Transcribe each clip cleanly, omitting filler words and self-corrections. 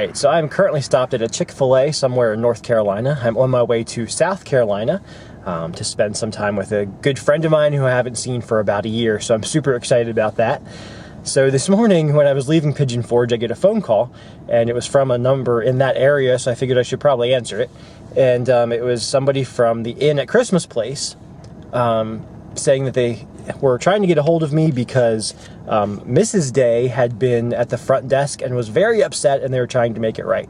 Alright, so I'm currently stopped at a Chick-fil-A somewhere in North Carolina. I'm on my way to South Carolina to spend some time with a good friend of mine who I haven't seen for about a year, so I'm super excited about that. So this morning when I was leaving Pigeon Forge, I get a phone call, and it was from a number in that area, so I figured I should probably answer it. And it was somebody from the Inn at Christmas Place saying that they were trying to get a hold of me because Mrs. Day had been at the front desk and was very upset, and they were trying to make it right.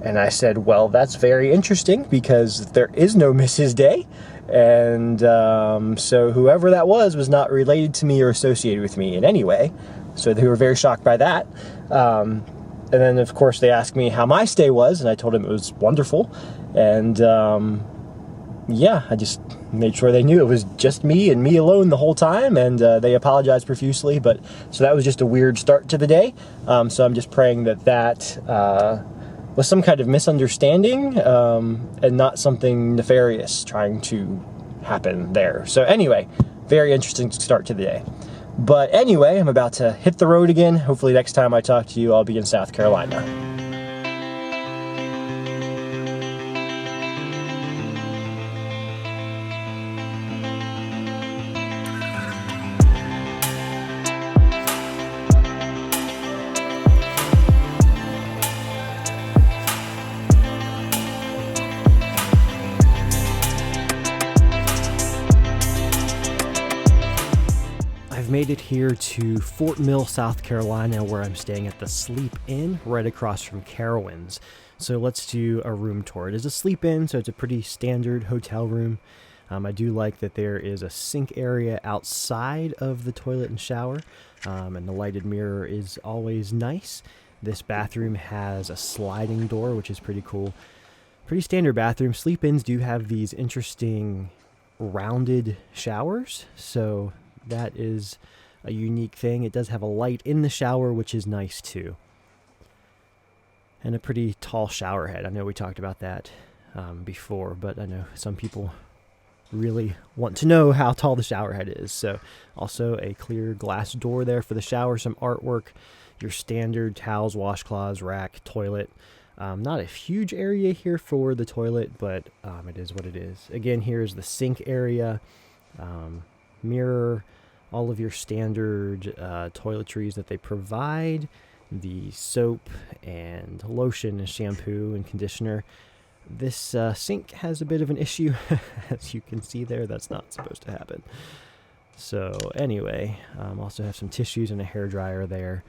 And I said, well, that's very interesting because there is no Mrs. Day. And so whoever that was not related to me or associated with me in any way. So they were very shocked by that. And then, of course, they asked me how my stay was, and I told them it was wonderful. And yeah, I just made sure they knew it was just me and me alone the whole time, and they apologized profusely. But so that was just a weird start to the day. So I'm just praying that was some kind of misunderstanding and not something nefarious trying to happen there. So anyway, very interesting start to the day. But anyway, I'm about to hit the road again. Hopefully next time I talk to you, I'll be in South Carolina. Made it here to Fort Mill, South Carolina, where I'm staying at the Sleep Inn right across from Carowinds. So let's do a room tour. It is a Sleep Inn, so it's a pretty standard hotel room. I do like that there is a sink area outside of the toilet and shower, and the lighted mirror is always nice. This bathroom has a sliding door, which is pretty cool. Pretty standard bathroom. Sleep Inns do have these interesting rounded showers, so that is a unique thing. It does have a light in the shower, which is nice too. And a pretty tall shower head. I know we talked about that before, but I know some people really want to know how tall the shower head is. So also a clear glass door there for the shower, some artwork, your standard towels, washcloths, rack, toilet. Not a huge area here for the toilet, but it is what it is. Again, here's the sink area, mirror, all of your standard toiletries that they provide, the soap and lotion and shampoo and conditioner. This sink has a bit of an issue. As you can see there, that's not supposed to happen. So anyway, also have some tissues and a hairdryer there.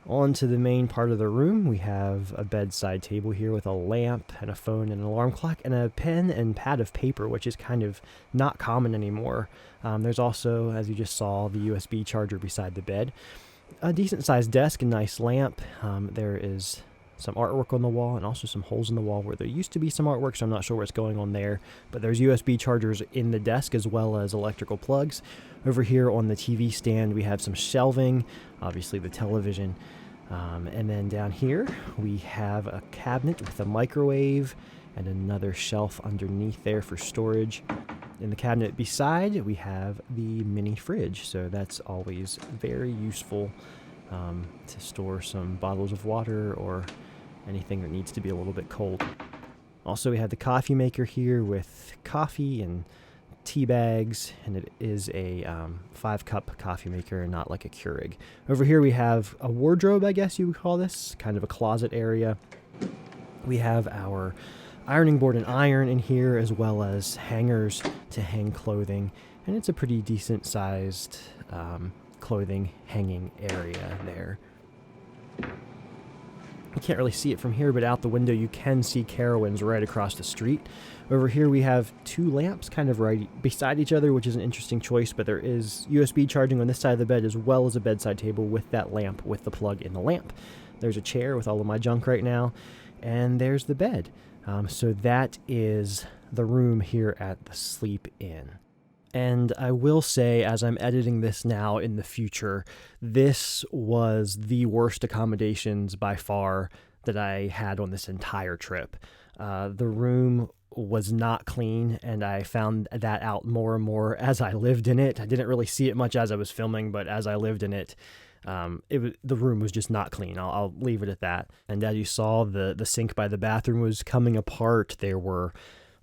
On to the main part of the room, we have a bedside table here with a lamp and a phone and an alarm clock and a pen and pad of paper, which is kind of not common anymore. There's also, as you just saw, the USB charger beside the bed. A decent-sized desk, a nice lamp. There is some artwork on the wall and also some holes in the wall where there used to be some artwork, so I'm not sure what's going on there. But there's USB chargers in the desk as well as electrical plugs. Over here on the TV stand, we have some shelving, obviously the television. And then down here, we have a cabinet with a microwave and another shelf underneath there for storage. In the cabinet beside, we have the mini fridge, so that's always very useful to store some bottles of water or anything that needs to be a little bit cold. Also, we have the coffee maker here with coffee and tea bags, and it is a 5-cup coffee maker and not like a Keurig. Over here we have a wardrobe, I guess you would call this, kind of a closet area. We have our ironing board and iron in here, as well as hangers to hang clothing, and it's a pretty decent sized clothing hanging area there. You can't really see it from here, but out the window you can see Carowinds right across the street. Over here we have 2 lamps kind of right beside each other, which is an interesting choice, but there is USB charging on this side of the bed as well as a bedside table with that lamp with the plug in the lamp. There's a chair with all of my junk right now, and there's the bed. So that is the room here at the Sleep Inn. And I will say, as I'm editing this now in the future, this was the worst accommodations by far that I had on this entire trip. The room was not clean, and I found that out more and more as I lived in it. I didn't really see it much as I was filming, but as I lived in it, The room was just not clean. I'll leave it at that. And as you saw, the sink by the bathroom was coming apart. There were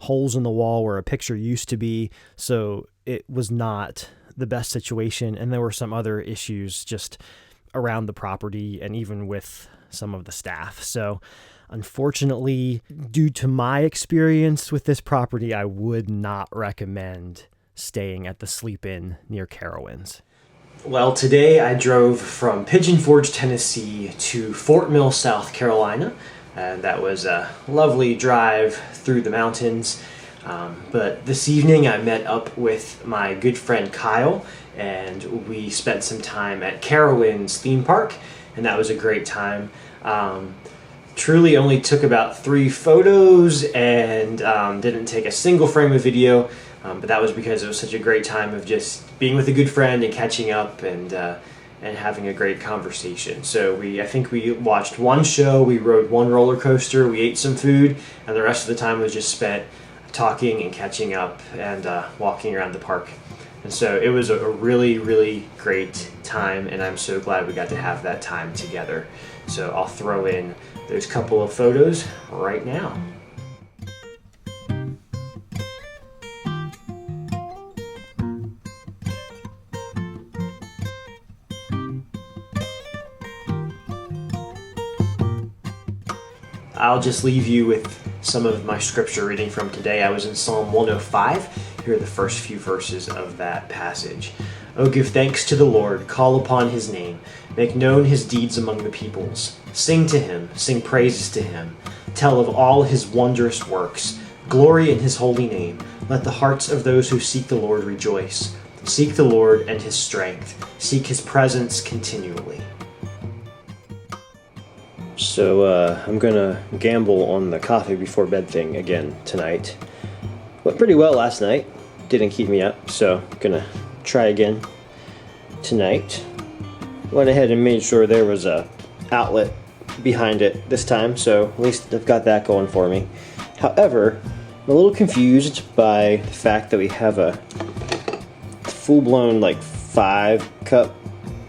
holes in the wall where a picture used to be. So it was not the best situation. And there were some other issues just around the property and even with some of the staff. So unfortunately, due to my experience with this property, I would not recommend staying at the Sleep Inn near Carowinds. Well, today I drove from Pigeon Forge, Tennessee to Fort Mill, South Carolina, and that was a lovely drive through the mountains. But this evening I met up with my good friend Kyle, and we spent some time at Carowinds theme park, and that was a great time. Truly only took about 3 photos and didn't take a single frame of video, but that was because it was such a great time of just being with a good friend and catching up and having a great conversation. So I think we watched one show, we rode one roller coaster, we ate some food, and the rest of the time was just spent talking and catching up and walking around the park. And so it was a really, really great time, and I'm so glad we got to have that time together. So I'll throw in those couple of photos right now. I'll just leave you with some of my scripture reading from today. I was in Psalm 105. Here are the first few verses of that passage. Oh, give thanks to the Lord, call upon his name, make known his deeds among the peoples. Sing to him, sing praises to him, tell of all his wondrous works, glory in his holy name. Let the hearts of those who seek the Lord rejoice. Seek the Lord and his strength, seek his presence continually. So I'm gonna gamble on the coffee before bed thing again tonight. Went pretty well last night, didn't keep me up, so gonna try again tonight. Went ahead and made sure there was a outlet behind it this time, so at least I've got that going for me. However, I'm a little confused by the fact that we have a full-blown like 5-cup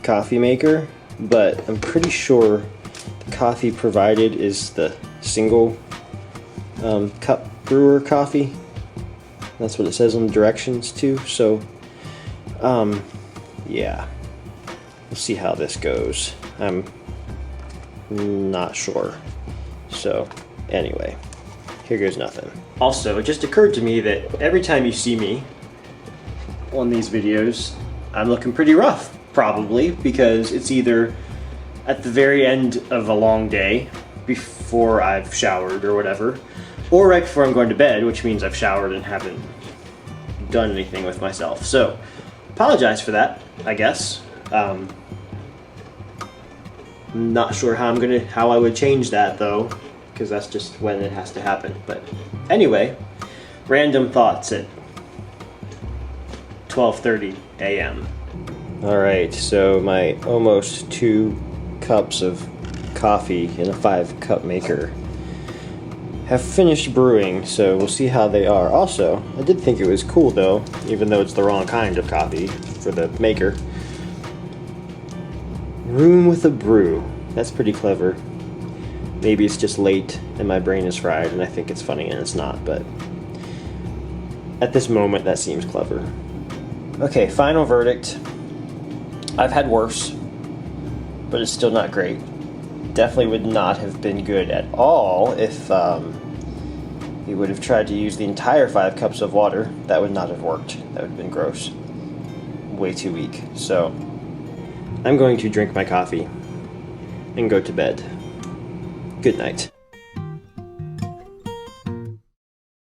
coffee maker, but I'm pretty sure the coffee provided is the single cup brewer coffee. That's what it says on the directions too. So yeah, we'll see how this goes. I'm not sure. So anyway, here goes nothing. Also, it just occurred to me that every time you see me on these videos, I'm looking pretty rough, probably because it's either at the very end of a long day before I've showered or whatever, or right before I'm going to bed, which means I've showered and haven't done anything with myself. So apologize for that, I guess. I'm not sure how I would change that though, because that's just when it has to happen. But anyway, random thoughts at 12:30 a.m. All right, so my almost 2 cups of coffee in a 5-cup maker have finished brewing, so we'll see how they are. Also, I did think it was cool though, even though it's the wrong kind of coffee for the maker. Room with a brew. That's pretty clever. Maybe it's just late and my brain is fried and I think it's funny and it's not, but at this moment that seems clever. Okay, final verdict. I've had worse, but it's still not great. Definitely would not have been good at all if you would have tried to use the entire 5 cups of water. That would not have worked. That would have been gross. Way too weak. So I'm going to drink my coffee and go to bed. Good night.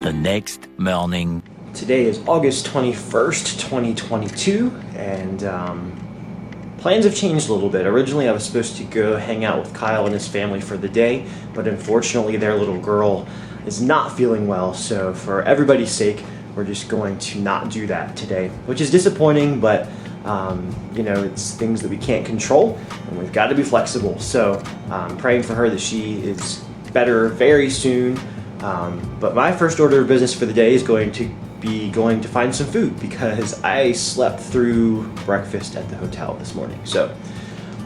The next morning. Today is August 21st, 2022, and plans have changed a little bit. Originally, I was supposed to go hang out with Kyle and his family for the day, but unfortunately, their little girl is not feeling well, so for everybody's sake, we're just going to not do that today, which is disappointing, but you know, it's things that we can't control, and we've got to be flexible. So I'm praying for her that she is better very soon, but my first order of business for the day is going to find some food because I slept through breakfast at the hotel this morning. So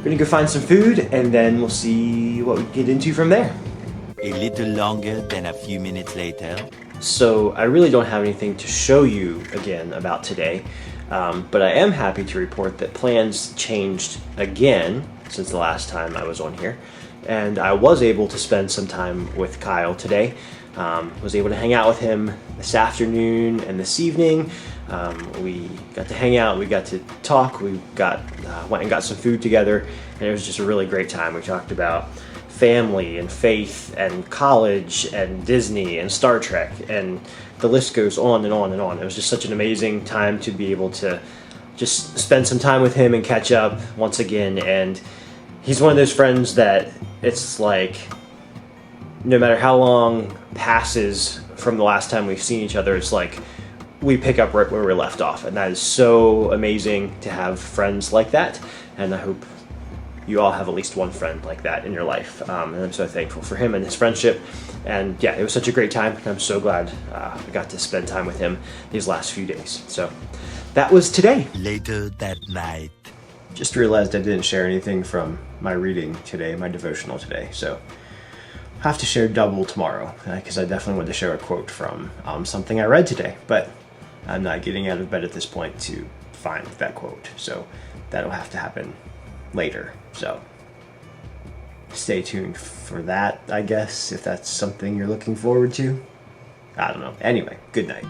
We're gonna go find some food, and then we'll see what we get into from there. A little longer than a few minutes later. So I really don't have anything to show you again about today, but I am happy to report that plans changed again since the last time I was on here, and I was able to spend some time with Kyle today. Was able to hang out with him this afternoon and this evening. We got to hang out, we got to talk, we went and got some food together, and it was just a really great time. We talked about family and faith and college and Disney and Star Trek, and the list goes on and on and on. It was just such an amazing time to be able to just spend some time with him and catch up once again. And he's one of those friends that it's like, no matter how long passes from the last time we've seen each other, it's like we pick up right where we left off. And that is so amazing to have friends like that. And I hope you all have at least one friend like that in your life. And I'm so thankful for him and his friendship. And yeah, it was such a great time. And I'm so glad I got to spend time with him these last few days. So that was today. Later that night. Just realized I didn't share anything from my reading today, my devotional today. So I have to share double tomorrow, because I definitely want to share a quote from something I read today. But I'm not getting out of bed at this point to find that quote. So that'll have to happen later. So stay tuned for that, I guess, if that's something you're looking forward to. I don't know. Anyway, good night.